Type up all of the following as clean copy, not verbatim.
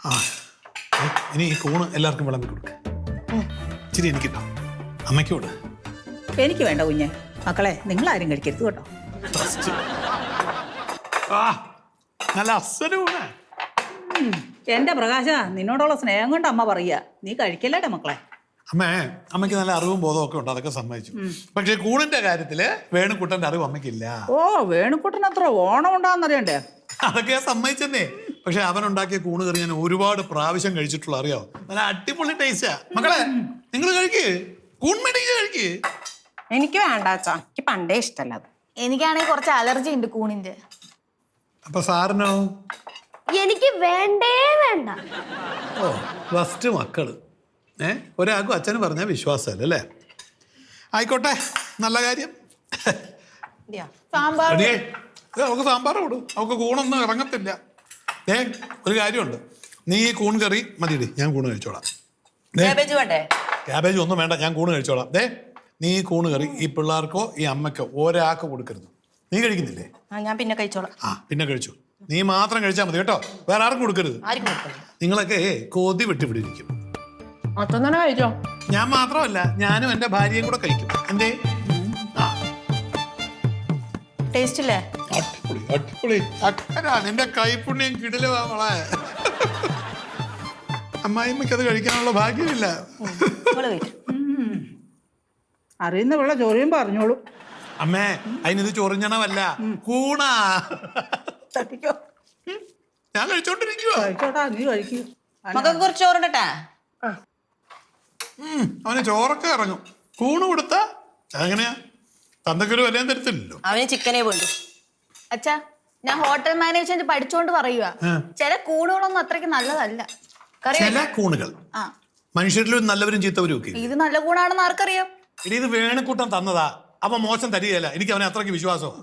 ആ ഇനി ഈ കൂണ് എല്ലാവർക്കും വിളമ്പി കൊടുക്ക. ഇച്ചിരി എനിക്കിട്ടോ, അമ്മയ്ക്കോട്. എനിക്ക് വേണ്ട കുഞ്ഞെ. മക്കളെ നിങ്ങൾ ആരും കഴിക്കരുത് കേട്ടോ. നല്ല അസല് കൂണ. എന്റെ പ്രകാശ, നിന്നോടുള്ള സ്നേഹം കൊണ്ട് അമ്മ പറയുക, നീ കഴിക്കല്ലേടെ മക്കളെ. അമ്മയ്ക്ക് നല്ല അറിവും ബോധവും ഒക്കെ ഉണ്ട്, അതൊക്കെ സമ്മതിച്ചു. പക്ഷെ കൂണിന്റെ കാര്യത്തില് വേണുക്കുട്ടന്റെ അറിവ് അമ്മയ്ക്കില്ല. ഓ, വേണുക്കുട്ടന് അത്ര ഓണം ഉണ്ടാന്നറിയണ്ടേ? അതൊക്കെ ഞാൻ സമ്മതിച്ചെന്നേ. പക്ഷെ അവനുണ്ടാക്കിയ കൂണ് കറി ഞാൻ ഒരുപാട് പ്രാവശ്യം കഴിച്ചിട്ടുള്ള, അറിയാവോ? നല്ല അടിപൊളി ടേസ്റ്റാ. മക്കളെ നിങ്ങൾ കഴിക്ക്, കൂൺ മേടിക്ക്, കഴിക്ക്. എനിക്ക് വേണ്ട അച്ഛാ, എനിക്ക് പണ്ടേ ഇഷ്ടമല്ല അത്. എനിക്കാണെങ്കിൽ കുറച്ച് അലർജി ഉണ്ട് കൂണിന്റെ. അപ്പൊ സാറിനോ? എനിക്ക് വേണ്ടേ വേണ്ട. ഓ, ഫസ്റ്റ് മക്കള്. ഒരാൾക്കും അച്ഛന് പറഞ്ഞാൽ വിശ്വാസമല്ല അല്ലേ? ആയിക്കോട്ടെ, നല്ല കാര്യം. സാമ്പാർ അവൾക്ക് സാമ്പാർ കൊടു, അവൾക്ക് കൂണൊന്നും ഇറങ്ങത്തില്ല. ഒരു കാര്യമുണ്ട്, നീ ഈ കൂൺ കറി മതിയിടി, ഞാൻ കൂണ് കഴിച്ചോളാം. ക്യാബേജ് ഒന്നും വേണ്ട, ഞാൻ കൂണ് കഴിച്ചോളാം. നീ ഈ കൂണ് കറി ഈ പിള്ളേർക്കോ ഈ അമ്മയ്ക്കോ ഒരാൾക്ക് കൊടുക്കരുത്. നീ കഴിക്കുന്നില്ലേ? ഞാൻ പിന്നെ കഴിച്ചോളാം. പിന്നെ കഴിച്ചു. നീ മാത്രം കഴിച്ചാൽ മതി കേട്ടോ, വേറെ ആർക്കും കൊടുക്കരുത്. നിങ്ങളൊക്കെ കൊതി വിട്ടുപിടിയിരിക്കും. അച്ഛൻ തന്നെ കഴിച്ചോ. ഞാൻ മാത്രമല്ല, ഞാനും എന്റെ ഭാര്യയും കൂടെ കഴിക്കും. എന്തേ? ടേസ്റ്റ് ഇല്ലേ? അടിപൊളി അടിപൊളി. അക്കരാ നിന്റെ കൈപ്പുണ്യം കിടിലുവാ മോളെ. അമ്മായിമ്മയ്ക്ക് അത് കഴിക്കാനുള്ള ഭാഗ്യമില്ല. അറിയുന്ന പിള്ള ചോറിയും പറഞ്ഞോളൂ. അമ്മേ, അതിനിത് ചൊറിഞ്ഞണമല്ല, കൂണാ. തട്ടിക്കോ. ഞാൻ കഴിച്ചോണ്ടിരിക്കുവാ. കഴിച്ചോട്ടാ, നീ കഴിക്കൂ. മക്കൾക്ക് കുറച്ച് ചോറിടട്ടാ. അവന് ചോറൊക്കെ ഇറങ്ങും. കൂണ് കൊടുത്ത എങ്ങനെയാ? തന്തക്കൊരു വിലയും തരത്തില്ലല്ലോ. അവന് ചിക്കനേ വേണ്ടു. അച്ഛാ, ഞാൻ ഹോട്ടൽ മാനേജ്മെന്റ് പഠിച്ചോണ്ട് പറയുക, ചില കൂണുകളൊന്നും അത്രയ്ക്ക് നല്ലതല്ല. ചില കൂണുകൾ മനുഷ്യരിലും നല്ലവരും ചീത്തവരും ഒക്കെ. ഇത് നല്ല കൂണാണെന്ന് ആർക്കറിയാം? ഇനി ഇത് വേണുക്കൂട്ടം തന്നതാ, അപ്പൊ മോശം തരികയല്ല. എനിക്ക് അവനെ അത്രയ്ക്ക് വിശ്വാസമാണ്.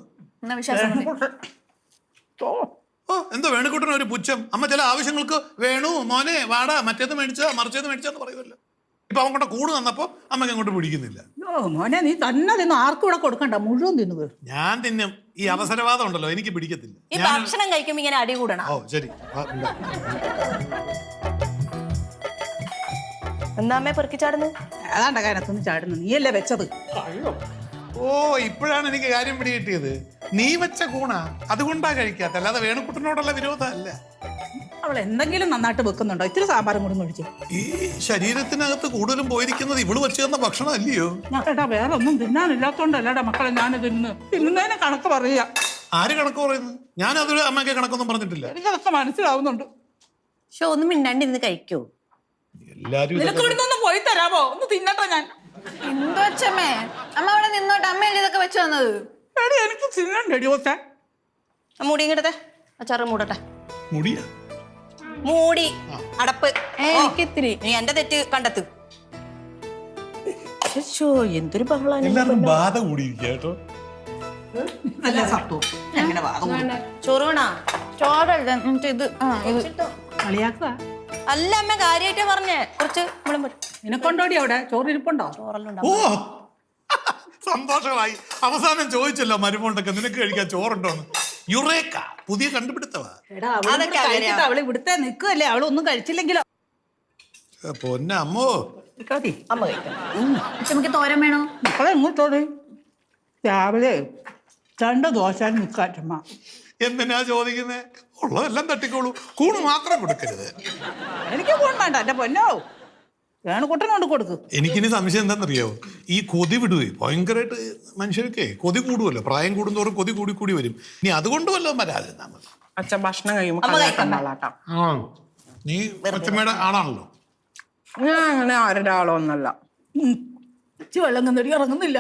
ഓ, എന്തോ വേണുക്കൂട്ടന് ഒരു പുച്ഛം. അമ്മ ചില ആവശ്യങ്ങൾക്ക് വേണു മോനെ വാടാ മറ്റേത് മേടിച്ചാ മറിച്ചത് മേടിച്ചാന്ന് പറയുമല്ലോ. ഇപ്പൊ അവൻ കൊണ്ട് കൂണ് തന്നപ്പോ അമ്മക്ക് അങ്ങോട്ട് പിടിക്കുന്നില്ല. ഓ മോനെ, നീ തന്നെ തിന്നു, ആർക്കും ഇവിടെ കൊടുക്കണ്ട, മുഴുവൻ തിന്നു. ഞാൻ തിന്നും. ഈ അവസരവാദം ഉണ്ടല്ലോ, എനിക്ക് പിടിക്കത്തില്ല. ഈ ഭക്ഷണം കഴിക്കുമ്പോ ഇങ്ങനെ അടി കൂടണം. ഓ ശരി. എന്താ അമ്മേ പെറുക്കി ചാടുന്നു? ഏതാണ്ട കാലത്തൊന്നും ചാടുന്നു, നീയല്ലേ വെച്ചത്. ഓ, ഇപ്പോഴാണ് എനിക്ക് കാര്യം പിടികിട്ടിയത്. നീ വെച്ച കൂണാ, അതുകൊണ്ടാ കഴിക്കാത്ത, അല്ലാതെ വേണുക്കുട്ടനോടുള്ള വിരോധമല്ല. അവൾ എന്തെങ്കിലും നന്നായിട്ട് വെക്കുന്നുണ്ടോ? ഇത്തിരി സാമ്പാറും കൂടി കഴിച്ചു. ഈ ശരീരത്തിനകത്ത് കൂടുതലും പോയിരിക്കുന്നത് ഇവള് വെച്ച് തന്ന ഭക്ഷണം അല്ലയോ? ഏട്ടാ, വേറെ ഒന്നും തിന്നാനില്ലാത്തോണ്ടല്ലേടാ മക്കളെ ഞാൻ തിന്നുന്നതിന് കണക്ക് പറയുക. ആര് കണക്ക് പറയുന്നു? ഞാൻ അതൊരു അമ്മയ്ക്ക് കണക്കൊന്നും പറഞ്ഞിട്ടില്ല. എനിക്കതൊക്കെ മനസ്സിലാവുന്നുണ്ട്. പക്ഷെ ഒന്നും മിണ്ടാണ്ട് ഇരുന്ന് കഴിക്കോ? എല്ലാരും നിനക്ക് ഇവിടുന്ന് ഒന്ന് പോയി തരാമോ? ഒന്ന് തിന്നട്ടെ ഞാൻ. എന്തോ അച്ഛമ്മേ, അമ്മ അവിടെ നിന്നോട്ട്. അമ്മയല്ലേ ഇതൊക്കെ വെച്ച് തന്നത്? എടി, എനിക്ക് തിന്നണ്ടടി ഓത്തെ. മൂടി ഇങ്ങടത്തെ അച്ചാറ് മൂടട്ടെ. മുടിയാ? മൂടി അടപ്പ്. എനിക്കിത്തിരി. നീ എന്റെ തെറ്റ് കണ്ടെത്ത്. എന്തൊരു ബഹളാണ്. എല്ലാവരും ബാധ കൂടിയിരിക്കുക കേട്ടോ. നല്ല സത്തു. എങ്ങനെ വാദം ചോറ് വേണോ? ചോറല്ല ഇത് കളിയാക്കുക. അല്ല അമ്മ, കാര്യമായിട്ടാ പറഞ്ഞേ. കുറച്ച് നിനക്കൊണ്ടോടി അവിടെ ചോറ് ഇരിപ്പുണ്ടോ? ചോറെല്ലാം. ഓ, സന്തോഷമായി. അവസാനം ചോദിച്ചല്ലോ മരുമോണ്ടൊക്കെ നിനക്ക് കഴിക്കാൻ ചോറുണ്ടോന്ന്. യുറേക്ക, പുതിയ കണ്ടുപിടുത്തവാ. അവള് ഇവിടുത്തെ നിൽക്കുകയല്ലേ, അവളൊന്നും കഴിച്ചില്ലെങ്കിലോ. പൊന്നമ്മോ, അമ്മ കഴിക്കാം. അച്ഛമ്മക്ക് തോരൻ വേണോ? മക്കളെ ഇങ്ങോട്ടോടി. രാവിലെ 2 ദോശ നിൽക്കാറ്റമ്മ. എന്തിനാ ചോദിക്കുന്നേ? ഉള്ളതെല്ലാം തട്ടിക്കോളൂ, കൂണ് മാത്രം കൊടുക്കരുത്. എനിക്ക് പോകാൻ വേണ്ട എന്റെ പൊന്നോ. വേണുകുട്ടൻ കൊണ്ട് കൊടുക്ക്. എനിക്കിനി സംശയം എന്താണെന്നറിയാവോ? ഈ കൊതി വിടുവേ ഭയങ്കരമായിട്ട്. മനുഷ്യർക്ക് കൊതി കൂടുമല്ലോ, പ്രായം കൂടുന്തോറും കൊതി കൂടി കൂടി വരും. ഇനി അതുകൊണ്ട് വല്ലതും വരാതെ നമ്മൾ അച്ഛൻ ഭക്ഷണം കഴിയുമ്പോ നീ അച്ഛമ്മയുടെ ആളാണല്ലോ. ഞാൻ അങ്ങനെ ആരുടെ ആളോ ഒന്നല്ല. വെള്ളം കന്നടി ഇറങ്ങുന്നില്ല.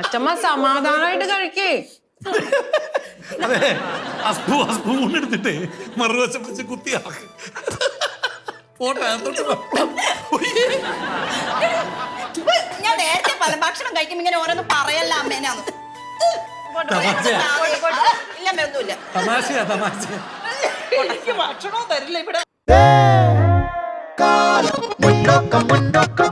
അച്ഛമ്മ സമാധാനമായിട്ട് കഴിക്കേ. അതെ, സ്പൂൺ എടുത്തിട്ടേ മറുവശം വെച്ച് കുത്തിയാക്കി ഞാൻ നേരത്തെ പല ഭക്ഷണം കഴിക്കുമ്പോ ഇങ്ങനെ ഓരോന്ന് പറയല്ല അമ്മേനാന്ന്. ഇല്ല ഒന്നുമില്ല. ഭക്ഷണവും തരില്ല ഇവിടെ. മുന്നോക്കം മുന്നോക്കം